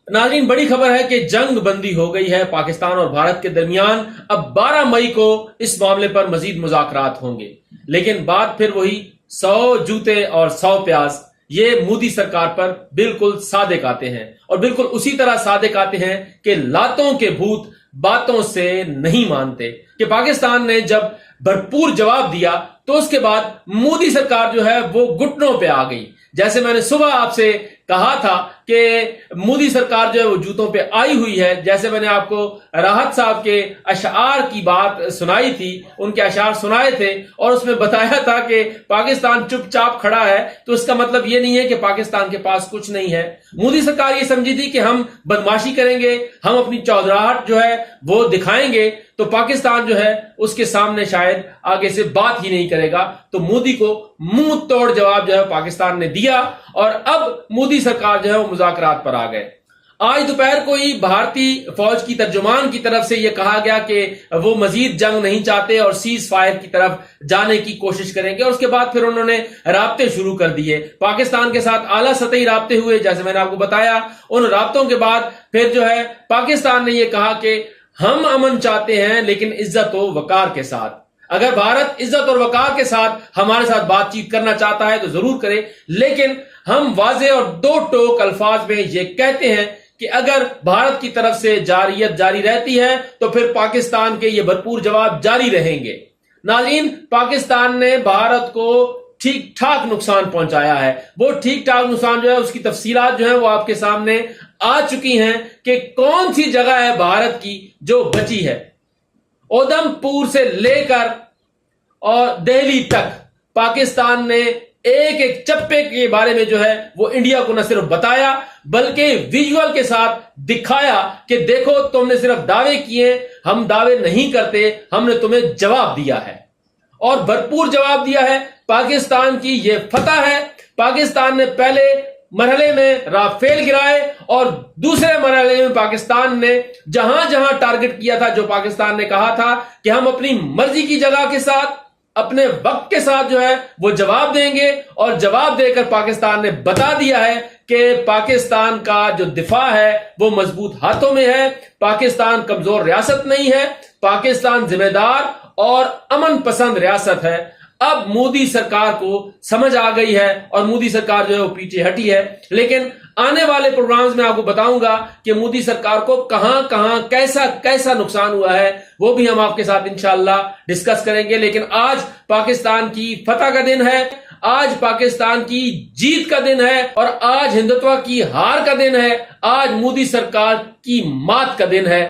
नाज़रीन, बड़ी खबर है कि जंग बंदी हो गई है पाकिस्तान और भारत के दरमियान। अब 12 मई को इस मामले पर मजीद मुज़ाकरात होंगे, लेकिन बात फिर वही 100 जूते और 100 प्याज। ये मोदी सरकार पर बिल्कुल सादिक आते हैं और बिल्कुल उसी तरह सादिक आते हैं कि लातों के भूत बातों से नहीं मानते। कि पाकिस्तान ने जब भरपूर जवाब दिया तो उसके बाद मोदी सरकार जो है वो घुटनों पे आ गई। जैसे मैंने सुबह आपसे कहा था कि मोदी सरकार जो है वो जूतों पे आई हुई है, जैसे मैंने आपको राहत साहब के अशआर की बात सुनाई थी, उनके अशआर सुनाए थे और उसमें बताया था कि पाकिस्तान चुपचाप खड़ा है, तो इसका मतलब ये नहीं है कि पाकिस्तान के पास कुछ नहीं है। मोदी सरकार ये समझी थी कि हम बदमाशी करेंगे, हम अपनी चौधराहट जो है वो दिखाएंगे तो पाकिस्तान जो है उसके सामने शायद आगे से बात ही नहीं करेगा। तो मोदी को मुंह तोड़ जवाब जो है पाकिस्तान ने दिया और अब मोदी सरकार जो है वो मुज़ाकरात पर आ गए। आज दोपहर को ही भारतीय फौज की तर्जुमान की तरफ से यह कहा गया कि वो मजीद जंग नहीं चाहते और सीज फायर की तरफ जाने की कोशिश करेंगे। और उसके बाद फिर उन्होंने राब्ते शुरू कर दिए, पाकिस्तान के साथ आला सतही राब्ते हुए, जैसे मैंने आपको बताया। उन राब्तों के बाद फिर जो है पाकिस्तान ने यह कहा कि हम अमन चाहते हैं लेकिन इज्जत और वकार के साथ। अगर भारत इज्जत और वकार के साथ हमारे साथ बातचीत करना चाहता है तो जरूर करे, लेकिन हम वाज़ेह और दो टोक अल्फाज में ये कहते हैं कि अगर भारत की तरफ से जारियत जारी रहती है तो फिर पाकिस्तान के ये भरपूर जवाब जारी रहेंगे। नाज़रीन, पाकिस्तान ने भारत को ठीक ठाक नुकसान पहुंचाया है। वो ठीक ठाक नुकसान जो है उसकी तफसीलात जो है वो आपके सामने आ चुकी हैं कि कौन सी जगह है भारत की जो बची है। उधमपुर से लेकर और दिल्ली तक पाकिस्तान ने एक एक चप्पे के बारे में जो है वो इंडिया को न सिर्फ बताया बल्कि विजुअल के साथ दिखाया कि देखो, तुमने सिर्फ दावे किए, हम दावे नहीं करते, हमने तुम्हें जवाब दिया है और भरपूर जवाब दिया है। पाकिस्तान की ये फतह है। पाकिस्तान ने पहले मरहले में राफेल गिराए और दूसरे मरहले में पाकिस्तान ने जहां जहां टारगेट किया था, जो पाकिस्तान ने कहा था कि हम अपनी मर्जी की जगह के साथ अपने वक्त के साथ जो है वो जवाब देंगे, और जवाब देकर पाकिस्तान ने बता दिया है कि पाकिस्तान का जो दिफा है वो मजबूत हाथों में है। पाकिस्तान कमजोर रियासत नहीं है, पाकिस्तान जिम्मेदार और अमन पसंद रियासत है। अब मोदी सरकार को समझ आ गई है और मोदी सरकार जो है वो पीछे हटी है। लेकिन आने वाले प्रोग्राम्स में आपको बताऊंगा कि मोदी सरकार को कहां कहां कैसा कैसा नुकसान हुआ है, वो भी हम आपके साथ इंशाअल्लाह डिस्कस करेंगे। लेकिन आज पाकिस्तान की फतह का दिन है, आज पाकिस्तान की जीत का दिन है और आज हिंदुत्व की हार का दिन है, आज मोदी सरकार की मात का दिन है।